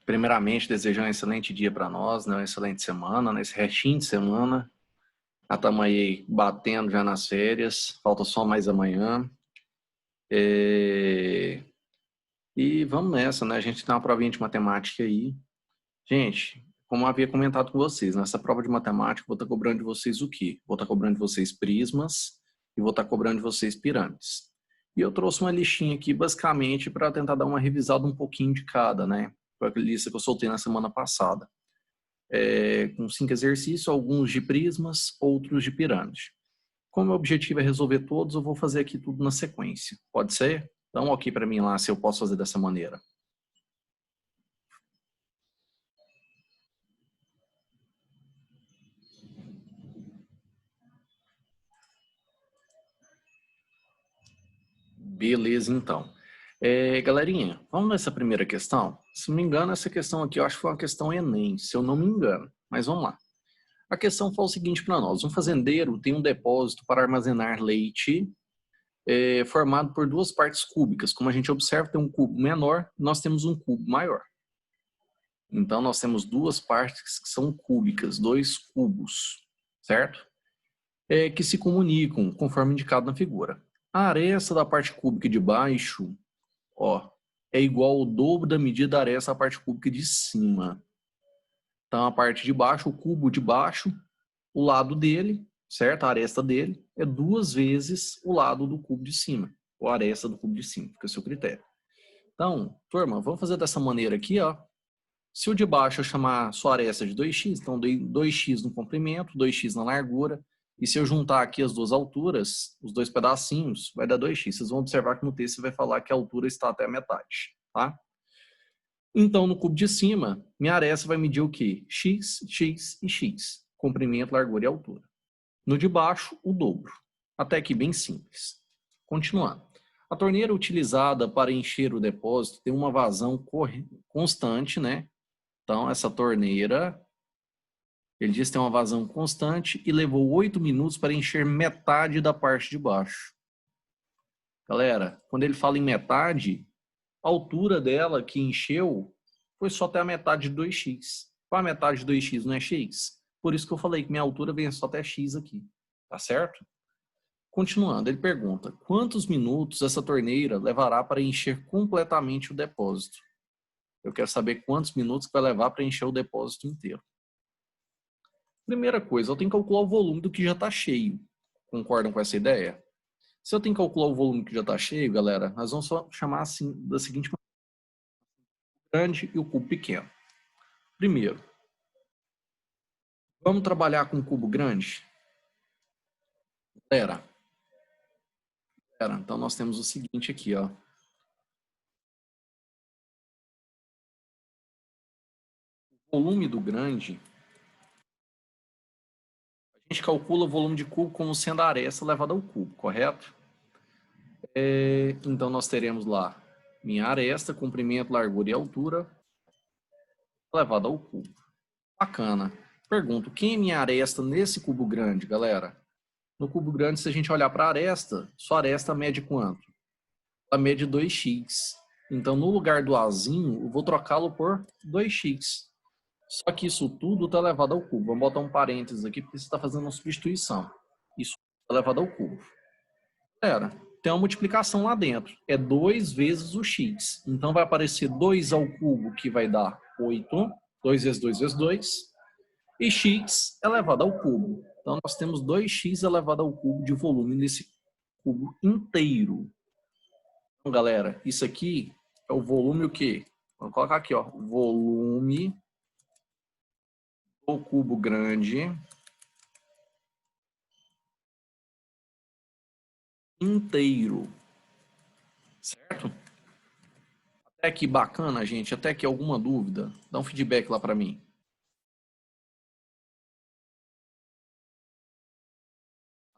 Primeiramente, desejar um excelente dia para nós, né? Uma excelente semana, nesse restinho de semana. Já estamos aí batendo já nas férias, falta só mais amanhã. E vamos nessa, né? A gente tem uma provinha de matemática aí. Gente, como eu havia comentado com vocês, nessa prova de matemática, eu vou estar cobrando de vocês o quê? Vou estar cobrando de vocês prismas e vou estar cobrando de vocês pirâmides. E eu trouxe uma listinha aqui, basicamente, para tentar dar uma revisada um pouquinho de cada, né? Foi a lista que eu soltei na semana passada. Com 5 exercícios, alguns de prismas, outros de pirâmide. Como o objetivo é resolver todos, eu vou fazer aqui tudo na sequência. Pode ser? Dá um ok para mim lá se eu posso fazer dessa maneira. Beleza, então. Galerinha, vamos nessa primeira questão? Se não me engano, essa questão aqui eu acho que foi uma questão Enem, se eu não me engano. Mas vamos lá. A questão fala o seguinte para nós. Um fazendeiro tem um depósito para armazenar leite formado por duas partes cúbicas. Como a gente observa, tem um cubo menor, nós temos um cubo maior. Então, nós temos duas partes que são cúbicas, dois cubos, certo? Que se comunicam, conforme indicado na figura. A aresta da parte cúbica de baixo, ó, é igual ao dobro da medida da aresta da parte cúbica de cima. Então, a parte de baixo, o cubo de baixo, o lado dele, certo? A aresta dele é 2 vezes o lado do cubo de cima, ou a aresta do cubo de cima, fica a seu critério. Então, turma, vamos fazer dessa maneira aqui, ó. Se o de baixo eu chamar sua aresta de 2x, então 2x no comprimento, 2x na largura, e se eu juntar aqui as duas alturas, os dois pedacinhos, vai dar 2x. Vocês vão observar que no texto vai falar que a altura está até a metade, tá? Então, no cubo de cima, minha aresta vai medir o quê? X, x e x. Comprimento, largura e altura. No de baixo, o dobro. Até aqui bem simples. Continuando. A torneira utilizada para encher o depósito tem uma vazão constante, né? Então, essa torneira, ele diz que tem uma vazão constante e levou 8 minutos para encher metade da parte de baixo. Galera, quando ele fala em metade, a altura dela que encheu foi só até a metade de 2x. Qual a metade de 2x não é x? Por isso que eu falei que minha altura vem só até x aqui. Tá certo? Continuando, ele pergunta, quantos minutos essa torneira levará para encher completamente o depósito? Eu quero saber quantos minutos vai levar para encher o depósito inteiro. Primeira coisa, eu tenho que calcular o volume do que já está cheio. Concordam com essa ideia? Se eu tenho que calcular o volume que já está cheio, galera, nós vamos só chamar assim da seguinte maneira: o grande e o cubo pequeno. Primeiro, vamos trabalhar com o cubo grande? Galera, então nós temos o seguinte aqui, ó. O volume do grande, a gente calcula o volume de cubo como sendo a aresta elevada ao cubo, correto? Então nós teremos lá minha aresta, comprimento, largura e altura elevada ao cubo. Bacana. Pergunto, quem é minha aresta nesse cubo grande, galera? No cubo grande, se a gente olhar para a aresta, sua aresta mede quanto? Ela mede 2x. Então, no lugar do azinho, eu vou trocá-lo por 2x. Só que isso tudo está elevado ao cubo. Vamos botar um parênteses aqui, porque você está fazendo uma substituição. Isso está elevado ao cubo. Galera, tem uma multiplicação lá dentro. É 2 vezes o x. Então, vai aparecer 2 ao cubo, que vai dar 8. 2 vezes 2 vezes 2. E x elevado ao cubo. Então, nós temos 2x elevado ao cubo de volume nesse cubo inteiro. Então, galera, isso aqui é o volume o quê? Vamos colocar aqui, ó. Volume do cubo grande inteiro. Certo? Até aqui bacana, gente? Até aqui alguma dúvida? Dá um feedback lá para mim.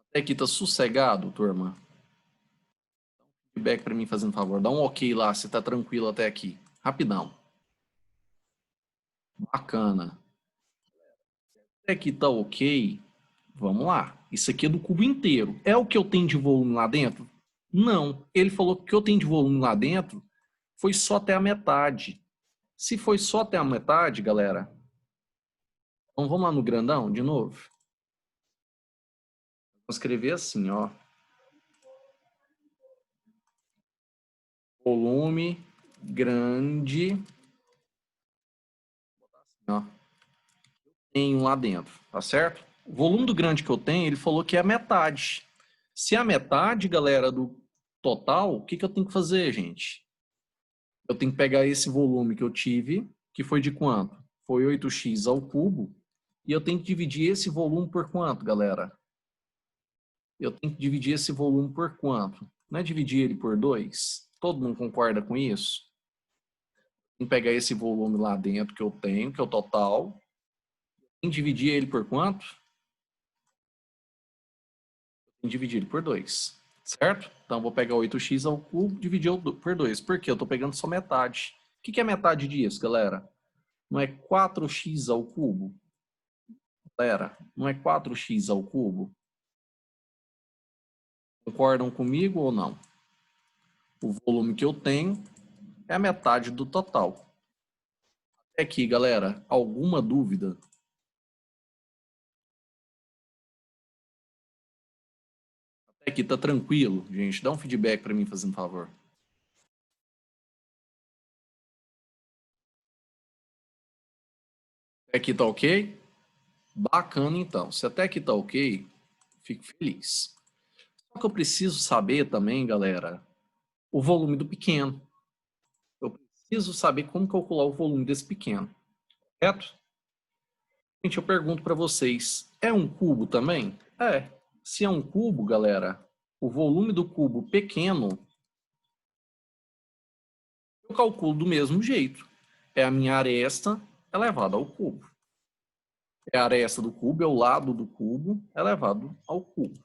Até aqui tá sossegado, turma? Dá um feedback para mim, fazendo favor. Dá um ok lá, se tá tranquilo até aqui. Rapidão. Bacana. Até aqui tá ok. Vamos lá. Isso aqui é do cubo inteiro. É o que eu tenho de volume lá dentro? Não. Ele falou que o que eu tenho de volume lá dentro foi só até a metade. Se foi só até a metade, galera, então vamos lá no grandão de novo. Vou escrever assim, ó. Volume grande, ó, tenho lá dentro, tá certo? O volume do grande que eu tenho, ele falou que é a metade. Se é a metade, galera, do total, o que eu tenho que fazer, gente? Eu tenho que pegar esse volume que eu tive, que foi de quanto? Foi 8x ao cubo, e eu tenho que dividir esse volume por quanto, galera? Eu tenho que dividir esse volume por quanto? Não é dividir ele por 2? Todo mundo concorda com isso? Tem que pegar esse volume lá dentro que eu tenho, que é o total, e dividir ele por quanto? Tem que dividir ele por 2, certo? Então, vou pegar 8x ao cubo, dividir por 2. Por quê? Eu estou pegando só metade. O que é metade disso, galera? Não é 4x ao cubo? Galera, não é 4x ao cubo? Concordam comigo ou não? O volume que eu tenho é a metade do total. Até aqui, galera, alguma dúvida? Até aqui tá tranquilo, gente? Dá um feedback para mim, fazendo favor. Até aqui tá ok? Bacana, então. Se até aqui tá ok, fico feliz. Só que eu preciso saber também, galera, o volume do pequeno. Eu preciso saber como calcular o volume desse pequeno, correto? Gente, eu pergunto para vocês, é um cubo também? É. Se é um cubo, galera, o volume do cubo pequeno, eu calculo do mesmo jeito. É a minha aresta elevada ao cubo. É a aresta do cubo, é o lado do cubo elevado ao cubo.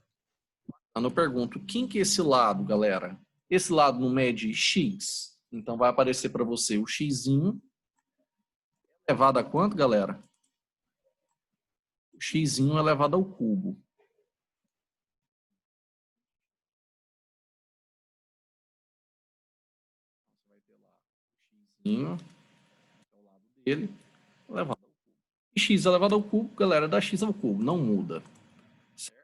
Então eu pergunto, quem que é esse lado, galera? Esse lado não mede x? Então vai aparecer para você o xzinho elevado a quanto, galera? O xzinho elevado ao cubo. Você vai ter lá o xzinho, que é o lado dele, elevado ao cubo. E x elevado ao cubo, galera, dá x ao cubo, não muda. Certo?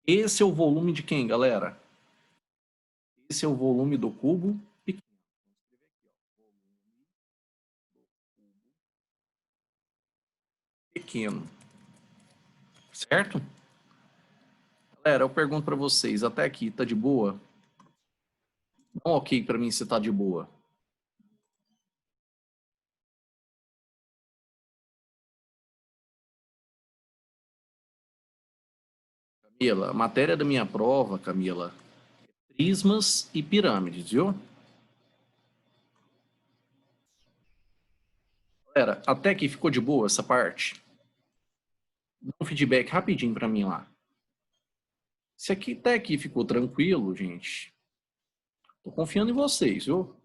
Esse é o volume de quem, galera? Esse é o volume do cubo pequeno. Pequeno. Certo? Galera, eu pergunto para vocês, até aqui, tá de boa? Dá um ok para mim se tá de boa. Camila, a matéria da minha prova, Camila, prismas e pirâmides, viu? Galera, até aqui ficou de boa essa parte? Dá um feedback rapidinho para mim lá. Se aqui até aqui ficou tranquilo, gente, tô confiando em vocês, viu?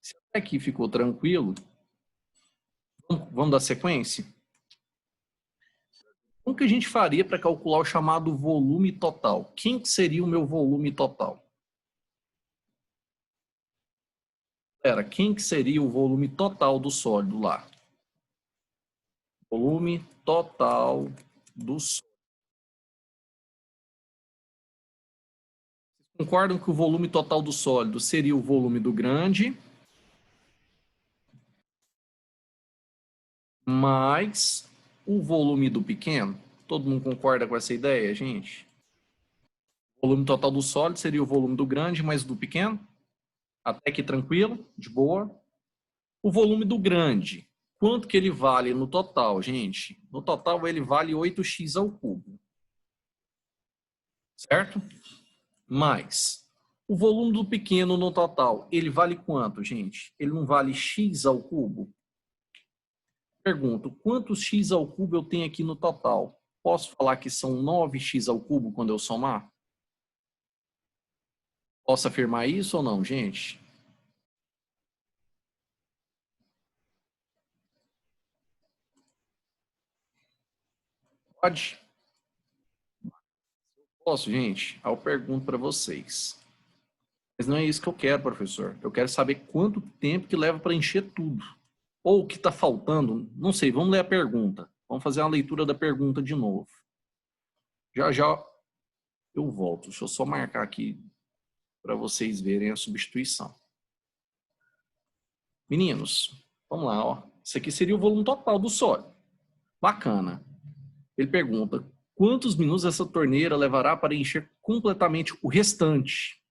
Se até aqui ficou tranquilo, vamos dar sequência? Como que a gente faria para calcular o chamado volume total? Quem que seria o meu volume total? Galera, quem que seria o volume total do sólido lá? Volume total do sólido. Concordam que o volume total do sólido seria o volume do grande mais o volume do pequeno? Todo mundo concorda com essa ideia, gente? O volume total do sólido seria o volume do grande mais o do pequeno? Até aqui tranquilo, de boa. O volume do grande, quanto que ele vale no total, gente? No total ele vale 8x ao cubo, certo? Mais o volume do pequeno no total, ele vale quanto, gente? Ele não vale x ao cubo? Pergunto, quantos x ao cubo eu tenho aqui no total? Posso falar que são 9x ao cubo quando eu somar? Posso afirmar isso ou não, gente? Pode? Posso, gente? Aí eu pergunto para vocês. Mas não é isso que eu quero, professor. Eu quero saber quanto tempo que leva para encher tudo. Ou o que está faltando, não sei, vamos ler a pergunta. Vamos fazer uma leitura da pergunta de novo. Já já eu volto. Deixa eu só marcar aqui para vocês verem a substituição. Meninos, vamos lá, ó. Isso aqui seria o volume total do sólido. Bacana. Ele pergunta, quantos minutos essa torneira levará para encher completamente o restante?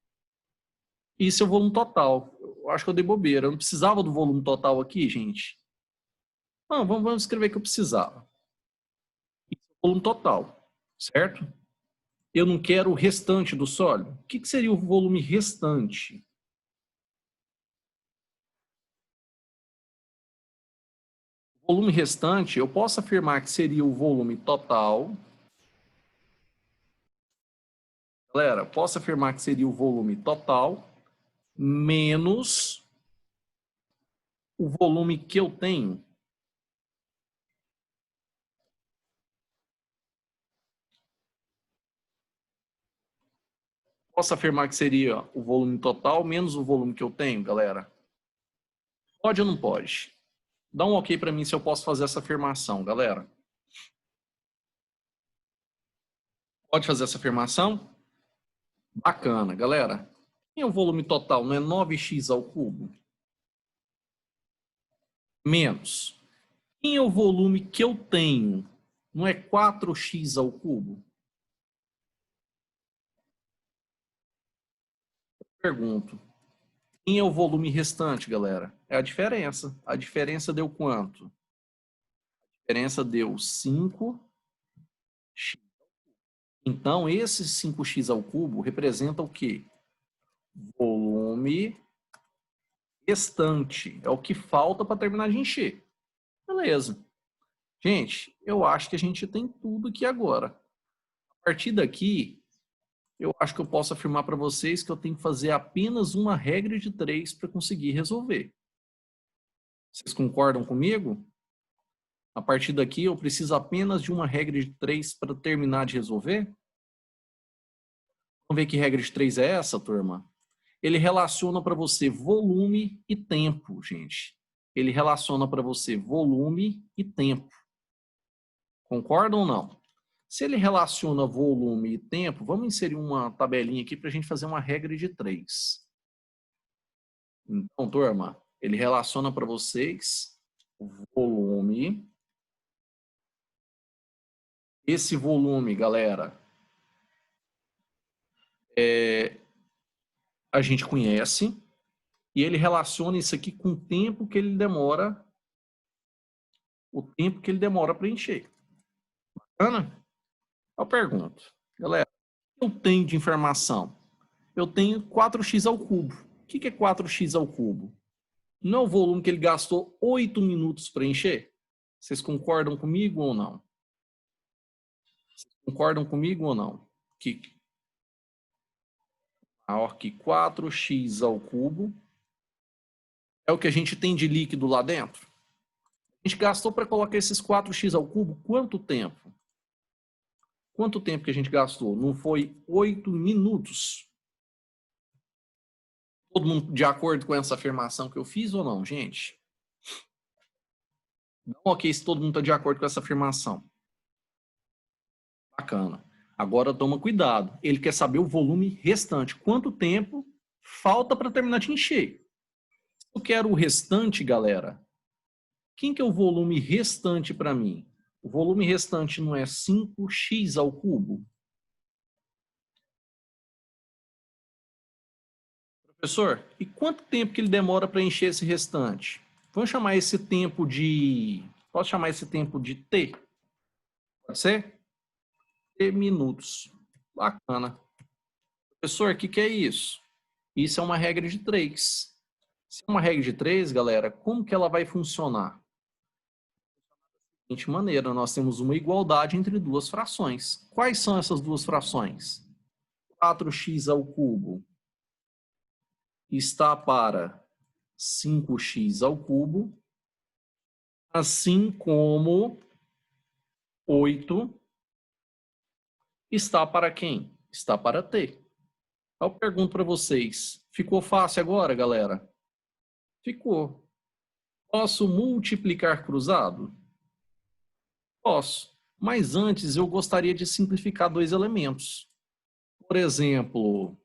Isso é o volume total. Eu acho que eu dei bobeira. Eu não precisava do volume total aqui, gente. Não, vamos escrever que eu precisava. Isso é o volume total, certo? Eu não quero o restante do sólido. O que seria o volume restante? O volume restante, eu posso afirmar que seria o volume total. Galera, posso afirmar que seria o volume total menos o volume que eu tenho. Posso afirmar que seria o volume total menos o volume que eu tenho, galera? Pode ou não pode? Dá um ok para mim se eu posso fazer essa afirmação, galera. Pode fazer essa afirmação? Bacana, galera. E o volume total não é 9x ao cubo? Menos. E o volume que eu tenho não é 4x ao cubo? Pergunto. E o volume restante, galera? É a diferença. A diferença deu quanto? A diferença deu 5x. Então, esse 5x ao cubo representa o quê? Volume restante. É o que falta para terminar de encher. Beleza. Gente, eu acho que a gente tem tudo aqui agora. A partir daqui, eu acho que eu posso afirmar para vocês que eu tenho que fazer apenas uma regra de 3 para conseguir resolver. Vocês concordam comigo? A partir daqui, eu preciso apenas de uma regra de 3 para terminar de resolver? Vamos ver que regra de 3 é essa, turma? Ele relaciona para você volume e tempo, gente. Ele relaciona para você volume e tempo. Concordam ou não? Se ele relaciona volume e tempo, vamos inserir uma tabelinha aqui para a gente fazer uma regra de 3. Então, turma, ele relaciona para vocês volume. Esse volume, galera, a gente conhece. E ele relaciona isso aqui com o tempo que ele demora, para encher. Bacana? Eu pergunto, galera, o que eu tenho de informação? Eu tenho 4x ao cubo. O que é 4x ao cubo? Não é o volume que ele gastou 8 minutos para encher? Vocês concordam comigo ou não? Vocês concordam comigo ou não? Que maior que 4x ao cubo é o que a gente tem de líquido lá dentro? A gente gastou para colocar esses 4x ao cubo quanto tempo? Quanto tempo que a gente gastou? Não foi 8 minutos? Todo mundo de acordo com essa afirmação que eu fiz ou não, gente? Dá um ok se todo mundo está de acordo com essa afirmação. Bacana. Agora toma cuidado. Ele quer saber o volume restante. Quanto tempo falta para terminar de encher? Se eu quero o restante, galera, quem que é o volume restante para mim? O volume restante não é 5x ao cubo? Professor, e quanto tempo que ele demora para encher esse restante? Vamos chamar esse tempo de... Posso chamar esse tempo de T? Pode ser? T minutos. Bacana. Professor, o que é isso? Isso é uma regra de 3. Se é uma regra de 3, galera, como que ela vai funcionar? Da seguinte maneira, nós temos uma igualdade entre duas frações. Quais são essas duas frações? 4x ao cubo está para 5x ao cubo, assim como 8 está para quem? Está para t. Eu pergunto para vocês, Ficou fácil agora, galera? Ficou. Posso multiplicar cruzado? Posso. Mas antes eu gostaria de simplificar dois elementos. Por exemplo,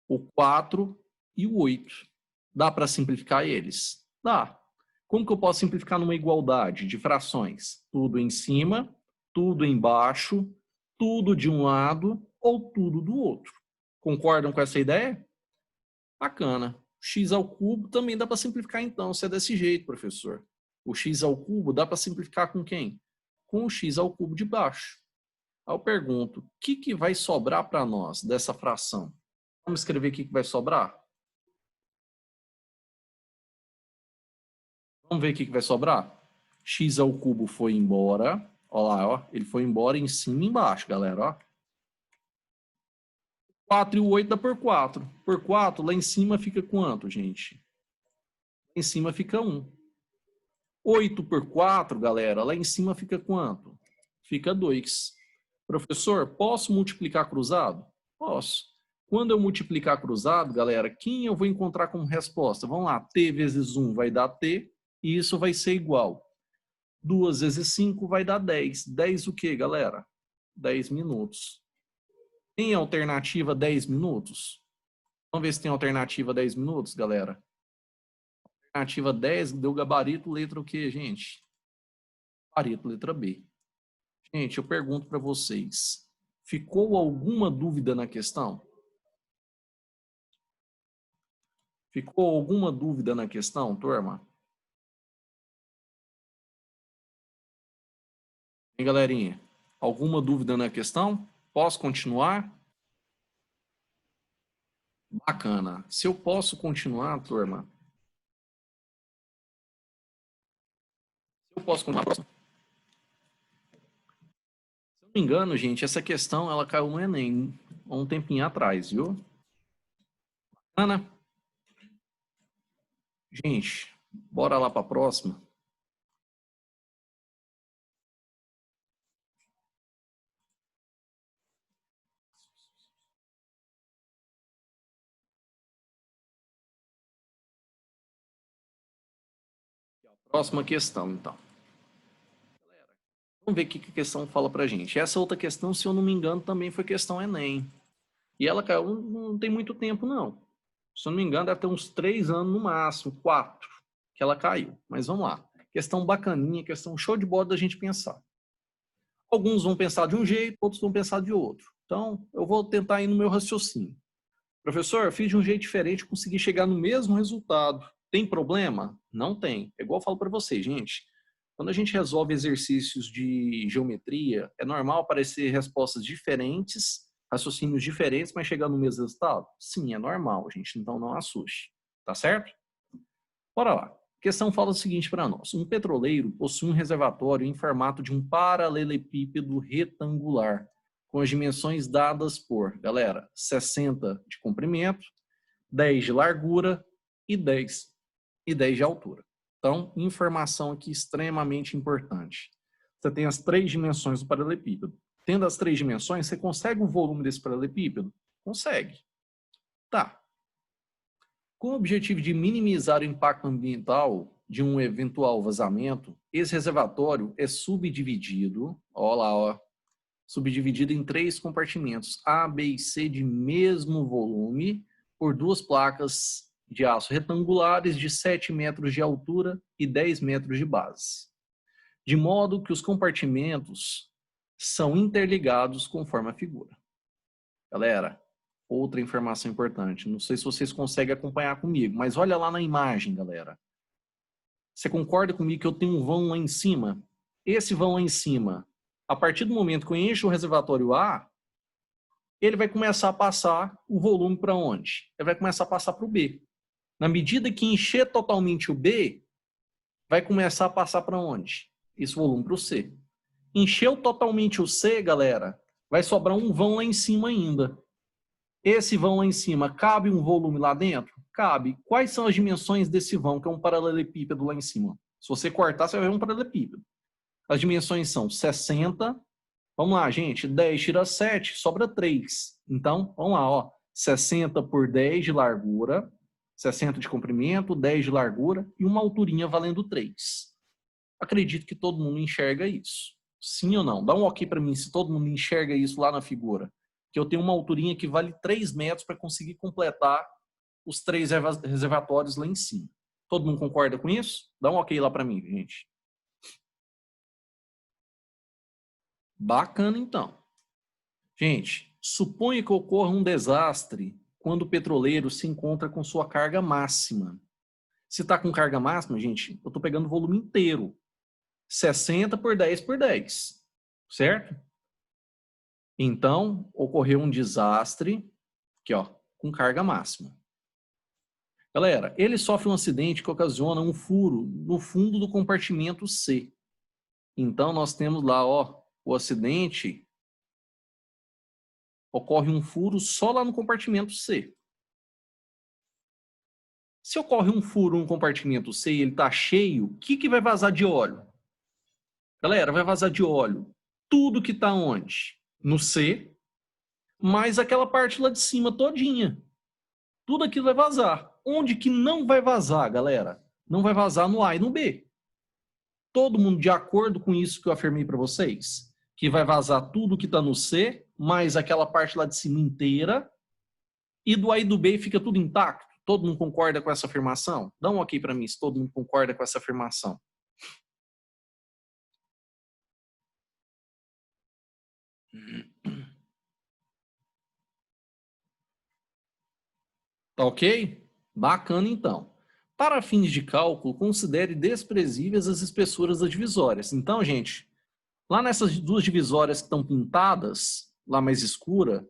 o 4 e o 8. Dá para simplificar eles? Dá. Como que eu posso simplificar numa igualdade de frações? Tudo em cima, tudo embaixo, tudo de um lado ou tudo do outro. Concordam com essa ideia? Bacana. X ao cubo também dá para simplificar então, se é desse jeito, professor. O x ao cubo dá para simplificar com quem? Com o x ao cubo de baixo. Aí eu pergunto, o que vai sobrar para nós dessa fração? Vamos escrever o que vai sobrar? Vamos ver o que vai sobrar? X ao cubo foi embora. Olha lá, ó. Ele foi embora em cima e embaixo, galera. Ó. 4 e o 8 dá por 4. Por 4, lá em cima fica quanto, gente? Lá em cima fica 1. 8 por 4, galera, lá em cima fica quanto? Fica 2. Professor, posso multiplicar cruzado? Posso. Quando eu multiplicar cruzado, galera, quem eu vou encontrar como resposta? Vamos lá, t vezes 1 vai dar t, e isso vai ser igual. 2 vezes 5 vai dar 10. 10 o quê, galera? 10 minutos. Tem alternativa 10 minutos? Vamos ver se tem alternativa 10 minutos, galera. Alternativa 10 deu gabarito, letra o quê, gente? Gabarito, letra B. Gente, eu pergunto para vocês, ficou alguma dúvida na questão? Ficou alguma dúvida na questão, turma? Hein, galerinha? Alguma dúvida na questão? Posso continuar? Bacana. Se eu posso continuar, turma? Se eu posso continuar, se eu não me engano, gente, essa questão ela caiu no Enem há um tempinho atrás, viu? Bacana? Gente, bora lá para a próxima. Próxima questão, então. Vamos ver o que a questão fala para a gente. Essa outra questão, se eu não me engano, também foi questão Enem. E ela caiu não tem muito tempo, não. Se eu não me engano, deve ter uns 3 anos no máximo, 4, que ela caiu. Mas vamos lá. Questão bacaninha, questão show de bola da gente pensar. Alguns vão pensar de um jeito, outros vão pensar de outro. Então, eu vou tentar ir no meu raciocínio. Professor, eu fiz de um jeito diferente, consegui chegar no mesmo resultado. Tem problema? Não tem. É igual eu falo para vocês, gente. Quando a gente resolve exercícios de geometria, é normal aparecer respostas diferentes, raciocínios diferentes, mas chegar no mesmo resultado? Sim, é normal, gente. Então não assuste. Tá certo? Bora lá. A questão fala o seguinte para nós. Um petroleiro possui um reservatório em formato de um paralelepípedo retangular, com as dimensões dadas por, galera, 60 de comprimento, 10 de largura e 10 de altura. Então, informação aqui extremamente importante. Você tem as 3 dimensões do paralelepípedo. Tendo as 3 dimensões, você consegue o volume desse paralelepípedo? Consegue. Tá. Com o objetivo de minimizar o impacto ambiental de um eventual vazamento, esse reservatório é subdividido, ó lá, ó, subdividido em 3 compartimentos, A, B e C de mesmo volume, por 2 placas de aço retangulares de 7 metros de altura e 10 metros de base, de modo que os compartimentos são interligados conforme a figura. Galera, outra informação importante, não sei se vocês conseguem acompanhar comigo, mas olha lá na imagem, galera. Você concorda comigo que eu tenho um vão lá em cima? Esse vão lá em cima, a partir do momento que eu encho o reservatório A, ele vai começar a passar o volume para onde? Ele vai começar a passar para o B. Na medida que encher totalmente o B, vai começar a passar para onde? Esse volume para o C. Encheu totalmente o C, galera, vai sobrar um vão lá em cima ainda. Esse vão lá em cima, cabe um volume lá dentro? Cabe. Quais são as dimensões desse vão, que é um paralelepípedo lá em cima? Se você cortar, você vai ver um paralelepípedo. As dimensões são 60. Vamos lá, gente. 10 tira 7, sobra 3. Então, vamos lá, ó. 60 por 10 de largura, 60 de comprimento, 10 de largura e uma alturinha valendo 3. Acredito que todo mundo enxerga isso. Sim ou não? Dá um ok para mim se todo mundo enxerga isso lá na figura. Que eu tenho uma alturinha que vale 3 metros para conseguir completar os 3 reservatórios lá em cima. Todo mundo concorda com isso? Dá um ok lá para mim, gente. Bacana, então. Gente, suponha que ocorra um desastre quando o petroleiro se encontra com sua carga máxima. Se está com carga máxima, gente, eu estou pegando o volume inteiro. 60 por 10 por 10. Certo? Então, ocorreu um desastre aqui, ó, com carga máxima. Galera, ele sofre um acidente que ocasiona um furo no fundo do compartimento C. Então, nós temos lá, ó, o acidente, ocorre um furo só lá no compartimento C. Se ocorre um furo no compartimento C e ele está cheio, o que vai vazar de óleo? Galera, vai vazar de óleo tudo que está onde? No C, mais aquela parte lá de cima todinha. Tudo aquilo vai vazar. Onde que não vai vazar, galera? Não vai vazar no A e no B. Todo mundo de acordo com isso que eu afirmei para vocês? Que vai vazar tudo que está no C, mais aquela parte lá de cima inteira, e do A e do B fica tudo intacto. Todo mundo concorda com essa afirmação? Dá um ok para mim se todo mundo concorda com essa afirmação. Tá ok? Bacana, então. Para fins de cálculo, considere desprezíveis as espessuras das divisórias. Então, gente, lá nessas duas divisórias que estão pintadas, lá mais escura,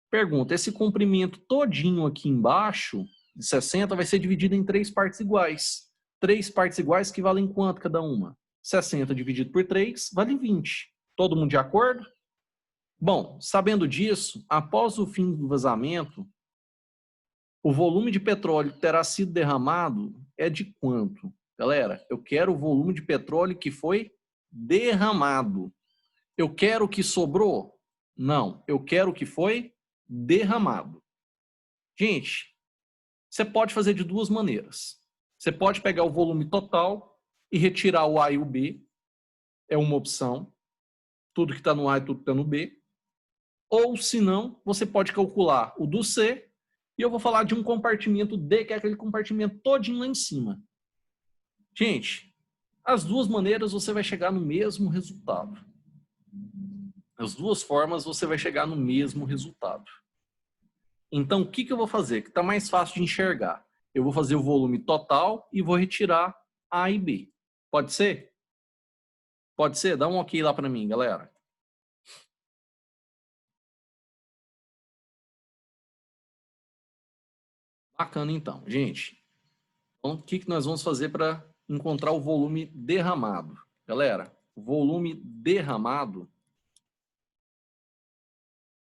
pergunta, esse comprimento todinho aqui embaixo, de 60, vai ser dividido em 3 partes iguais. 3 partes iguais que valem quanto cada uma? 60 dividido por 3 vale 20. Todo mundo de acordo? Bom, sabendo disso, após o fim do vazamento, o volume de petróleo que terá sido derramado é de quanto? Galera, eu quero o volume de petróleo que foi derramado. Eu quero o que sobrou? Não, eu quero o que foi derramado. Gente, você pode fazer de duas maneiras. Você pode pegar o volume total e retirar o A e o B. É uma opção. Tudo que está no A e tudo que está no B. Ou, se não, você pode calcular o do C. E eu vou falar de um compartimento D, que é aquele compartimento todinho lá em cima. Gente, as duas maneiras você vai chegar no mesmo resultado. As duas formas você vai chegar no mesmo resultado. Então, o que eu vou fazer? Que está mais fácil de enxergar. Eu vou fazer o volume total e vou retirar A e B. Pode ser? Pode ser? Dá um ok lá para mim, galera. Bacana, então. Gente, então, o que nós vamos fazer para encontrar o volume derramado? Galera, o volume derramado,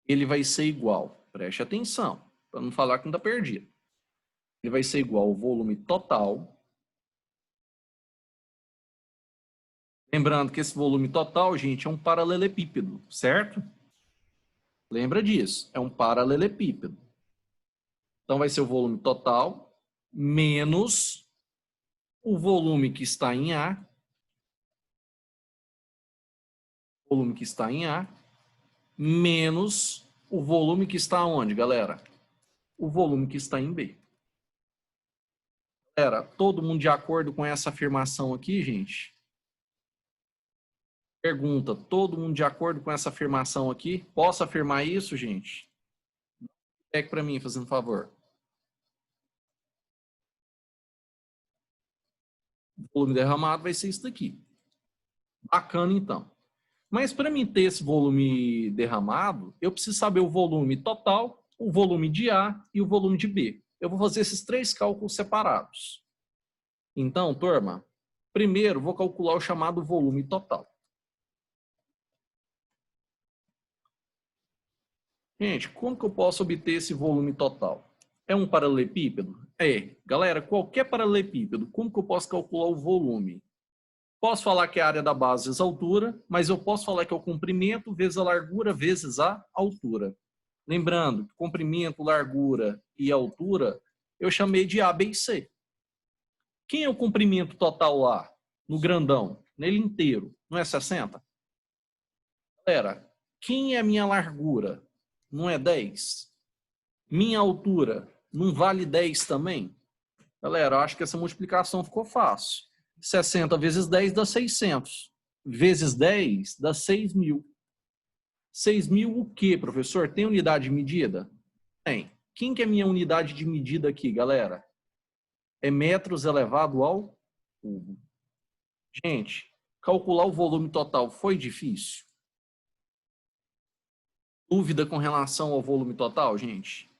ele vai ser igual, preste atenção, para não falar que não está perdido. Ele vai ser igual ao volume total. Lembrando que esse volume total, gente, é um paralelepípedo, certo? Lembra disso, é um paralelepípedo. Então vai ser o volume total menos o volume que está em A, menos o volume que está onde, galera? O volume que está em B. Galera, todo mundo de acordo com essa afirmação aqui, gente? Pergunta, todo mundo de acordo com essa afirmação aqui? Posso afirmar isso, gente? Pegue para mim, fazendo favor. O volume derramado vai ser isso daqui. Bacana, então. Mas para mim ter esse volume derramado, eu preciso saber o volume total, o volume de A e o volume de B. Eu vou fazer esses 3 cálculos separados. Então, turma, primeiro vou calcular o chamado volume total. Gente, como que eu posso obter esse volume total? É um paralelepípedo? É. Galera, qualquer paralelepípedo, como que eu posso calcular o volume? Posso falar que é a área da base vezes a altura, mas eu posso falar que é o comprimento vezes a largura vezes a altura. Lembrando, comprimento, largura e altura, eu chamei de A, B e C. Quem é o comprimento total lá, no grandão, nele inteiro? Não é 60? Galera, quem é a minha largura? Não é 10? Minha altura não vale 10 também? Galera, eu acho que essa multiplicação ficou fácil. 60 vezes 10 dá 600. Vezes 10 dá 6.000. 6.000 o quê, professor? Tem unidade de medida? Tem. Quem que é minha unidade de medida aqui, galera? É metros elevado ao cubo. Gente, calcular o volume total foi difícil? Dúvida com relação ao volume total, gente?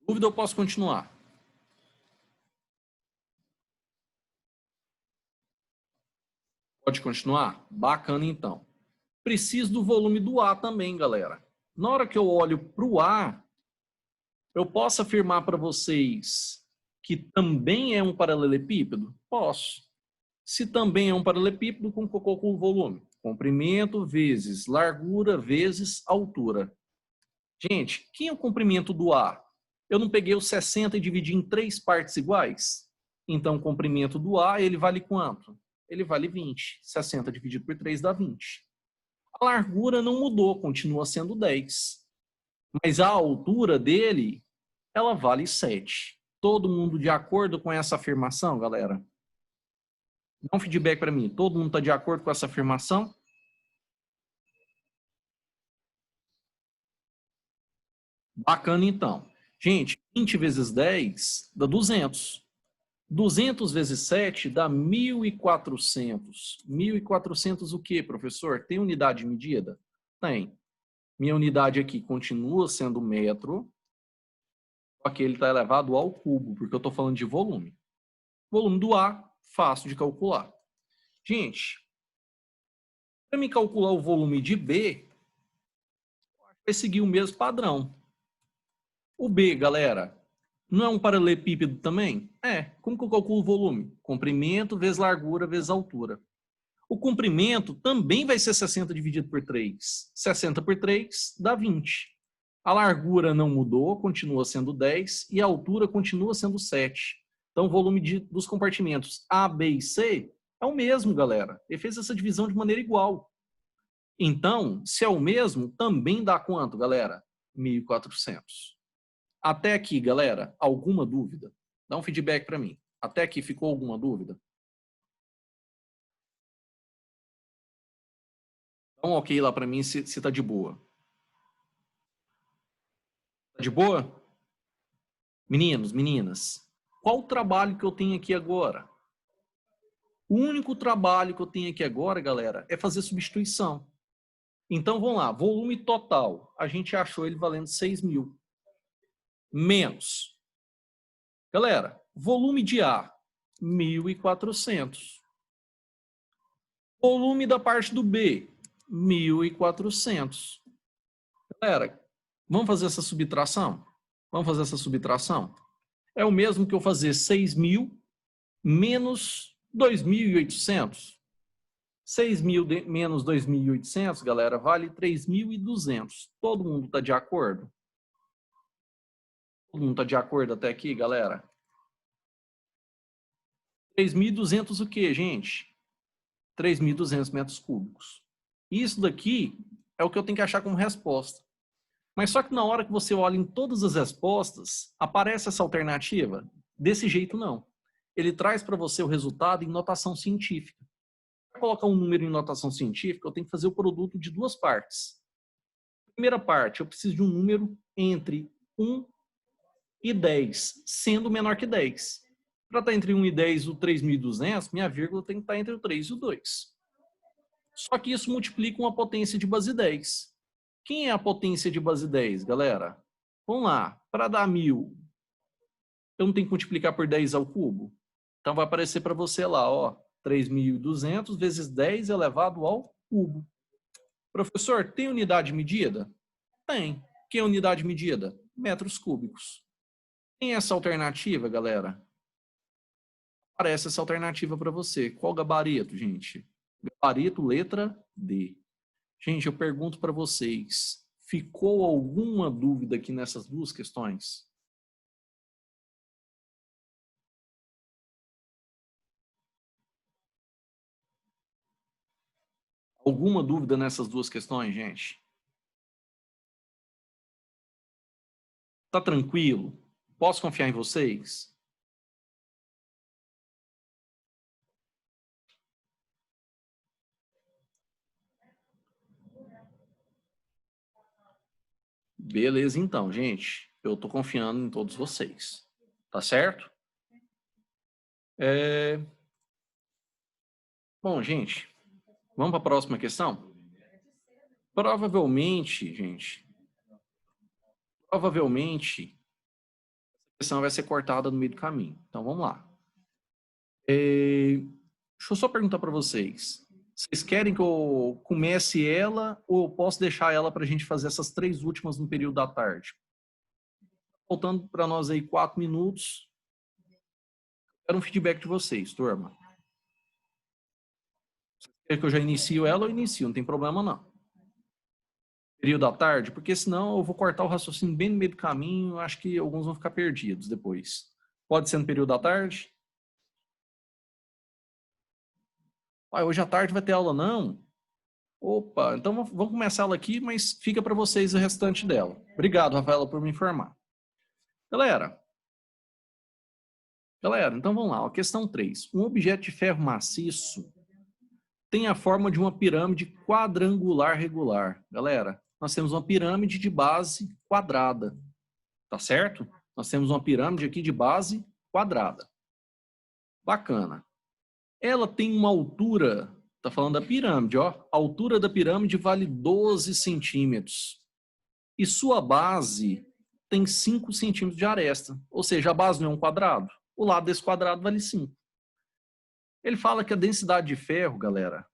Dúvida, eu posso continuar? Pode continuar? Bacana, então. Preciso do volume do A também, galera. Na hora que eu olho para o A, eu posso afirmar para vocês que também é um paralelepípedo? Posso. Se também é um paralelepípedo, como com o volume? Comprimento vezes largura vezes altura. Gente, quem é o comprimento do A? Eu não peguei o 60 e dividi em 3 partes iguais? Então, o comprimento do A, ele vale quanto? Ele vale 20. 60 dividido por 3 dá 20. A largura não mudou, continua sendo 10. Mas a altura dele, ela vale 7. Todo mundo de acordo com essa afirmação, galera? Dá um feedback para mim. Todo mundo está de acordo com essa afirmação? Bacana, então. Gente, 20 vezes 10 dá 200. 200 vezes 7 dá 1.400. 1.400 o quê, professor? Tem unidade de medida? Tem. Minha unidade aqui continua sendo metro, só que ele está elevado ao cubo, porque eu estou falando de volume. Volume do A, fácil de calcular. Gente, para me calcular o volume de B, vai seguir o mesmo padrão. O B, galera, não é um paralelepípedo também? É. Como que eu calculo o volume? Comprimento vezes largura vezes altura. O comprimento também vai ser 60 dividido por 3. 60 por 3 dá 20. A largura não mudou, continua sendo 10, e a altura continua sendo 7. Então, o volume dos compartimentos A, B e C é o mesmo, galera. Ele fez essa divisão de maneira igual. Então, se é o mesmo, também dá quanto, galera? 1.400. Até aqui, galera, alguma dúvida? Dá um feedback para mim. Até aqui ficou alguma dúvida? Dá um ok lá para mim se tá de boa. Tá de boa? Meninos, meninas, qual o trabalho que eu tenho aqui agora? O único trabalho que eu tenho aqui agora, galera, é fazer substituição. Então, vamos lá. Volume total. A gente achou ele valendo 6.000. Menos. Galera, volume de A, 1.400. Volume da parte do B, 1.400. Galera, vamos fazer essa subtração? Vamos fazer essa subtração? É o mesmo que eu fazer 6.000 menos 2.800. 6.000 menos 2.800, galera, vale 3.200. Todo mundo está de acordo? Todo mundo está de acordo até aqui, galera? 3.200 o quê, gente? 3.200 metros cúbicos. Isso daqui é o que eu tenho que achar como resposta. Mas só que na hora que você olha em todas as respostas, aparece essa alternativa? Desse jeito, não. Ele traz para você o resultado em notação científica. Para colocar um número em notação científica, eu tenho que fazer o produto de duas partes. Primeira parte, eu preciso de um número entre 1 e 10, sendo menor que 10. Para estar entre 1 e 10, o 3.200, minha vírgula tem que estar entre o 3 e o 2. Só que isso multiplica uma potência de base 10. Quem é a potência de base 10, galera? Vamos lá. Para dar 1.000, eu não tenho que multiplicar por 10 ao cubo? Então vai aparecer para você lá, ó, 3.200 vezes 10 elevado ao cubo. Professor, tem unidade de medida? Tem. Que é unidade de medida? Metros cúbicos. Tem essa alternativa, galera? Aparece essa alternativa para você. Qual gabarito, gente? Gabarito, letra D. Gente, eu pergunto para vocês, ficou alguma dúvida aqui nessas duas questões? Alguma dúvida nessas duas questões, gente? Tá tranquilo? Posso confiar em vocês? Beleza, então, gente. Eu tô confiando em todos vocês. Tá certo? Bom, gente, vamos para a próxima questão? Provavelmente, gente, provavelmente, a questão vai ser cortada no meio do caminho. Então, vamos lá. Deixa eu só perguntar para vocês. Vocês querem que eu comece ela ou eu posso deixar ela para a gente fazer essas 3 últimas no período da tarde? Faltando para nós aí 4 minutos. Quero um feedback de vocês, turma. Quer que eu já inicio ela ou inicio? Não tem problema, não. Período da tarde? Porque senão eu vou cortar o raciocínio bem no meio do caminho. Acho que alguns vão ficar perdidos depois. Pode ser no período da tarde? Hoje à tarde vai ter aula, não? Opa, então vamos começar ela aqui, mas fica para vocês o restante dela. Obrigado, Rafaela, por me informar. Galera, então vamos lá. Questão 3. Um objeto de ferro maciço tem a forma de uma pirâmide quadrangular regular. Galera, nós temos uma pirâmide de base quadrada, tá certo? Nós temos uma pirâmide aqui de base quadrada. Bacana. Ela tem uma altura, tá falando da pirâmide, ó. A altura da pirâmide vale 12 centímetros. E sua base tem 5 centímetros de aresta. Ou seja, a base não é um quadrado. O lado desse quadrado vale 5. Ele fala que a densidade de ferro, galera,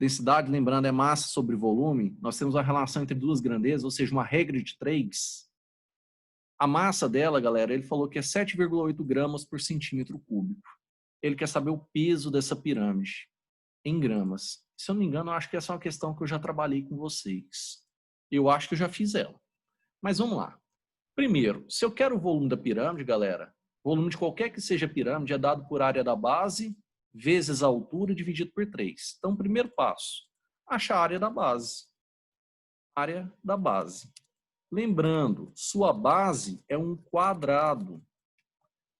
densidade, lembrando, é massa sobre volume. Nós temos uma relação entre duas grandezas, ou seja, uma regra de 3. A massa dela, galera, ele falou que é 7,8 gramas por centímetro cúbico. Ele quer saber o peso dessa pirâmide em gramas. Se eu não me engano, eu acho que essa é uma questão que eu já trabalhei com vocês. Eu acho que eu já fiz ela. Mas vamos lá. Primeiro, se eu quero o volume da pirâmide, galera, o volume de qualquer que seja a pirâmide é dado por área da base vezes a altura dividido por 3. Então, primeiro passo, achar a área da base. Área da base. Lembrando, sua base é um quadrado.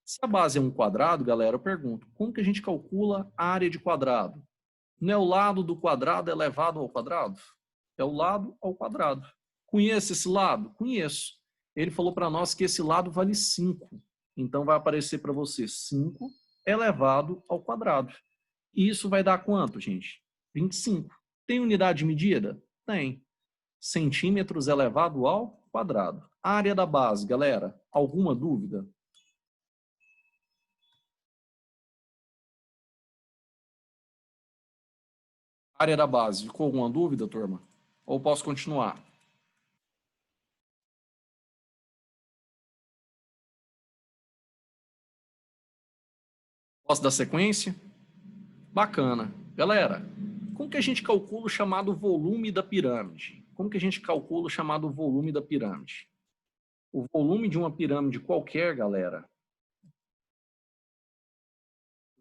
Se a base é um quadrado, galera, eu pergunto, como que a gente calcula a área de quadrado? Não é o lado do quadrado elevado ao quadrado? É o lado ao quadrado. Conhece esse lado? Conheço. Ele falou para nós que esse lado vale 5. Então vai aparecer para você 5 elevado ao quadrado. E isso vai dar quanto, gente? 25. Tem unidade de medida? Tem. Centímetros elevado ao quadrado. Área da base, galera, alguma dúvida? Área da base, ficou alguma dúvida, turma? Ou posso continuar? Posso dar sequência? Bacana. Galera, como que a gente calcula o chamado volume da pirâmide? Como que a gente calcula o chamado volume da pirâmide? O volume de uma pirâmide qualquer, galera,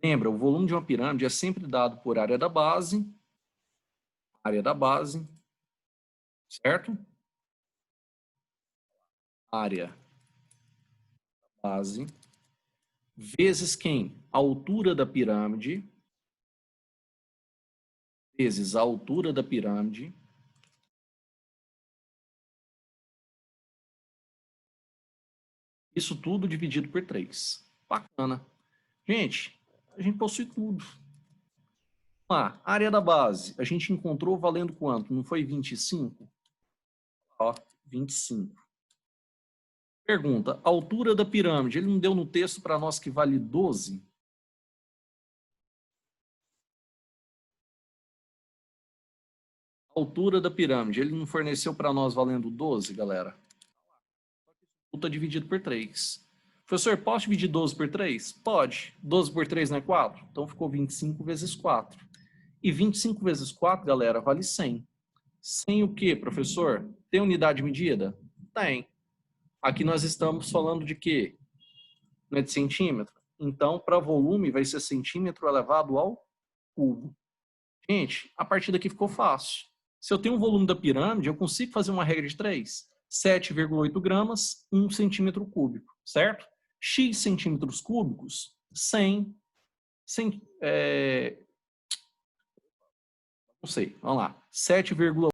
lembra, o volume de uma pirâmide é sempre dado por área da base, certo? Área da base, vezes quem? A altura da pirâmide, vezes a altura da pirâmide, isso tudo dividido por 3. Bacana. Gente, a gente possui tudo. Vamos lá, área da base, a gente encontrou valendo quanto? Não foi 25? Ó, 25. Pergunta, a altura da pirâmide, ele não deu no texto para nós que vale 12? A altura da pirâmide, ele não forneceu para nós valendo 12, galera? Está dividido por 3. Professor, posso dividir 12 por 3? Pode. 12 por 3 não é 4? Então ficou 25 vezes 4. E 25 vezes 4, galera, vale 100. Sem o quê, professor? Tem unidade medida? Tem. Aqui nós estamos falando de quê? Não é de centímetro? Então, para volume, vai ser centímetro elevado ao cubo. Gente, a partir daqui ficou fácil. Se eu tenho um volume da pirâmide, eu consigo fazer uma regra de 3. 7,8 gramas, 1 centímetro cúbico, certo? X centímetros cúbicos, 100, não sei, vamos lá. 7,8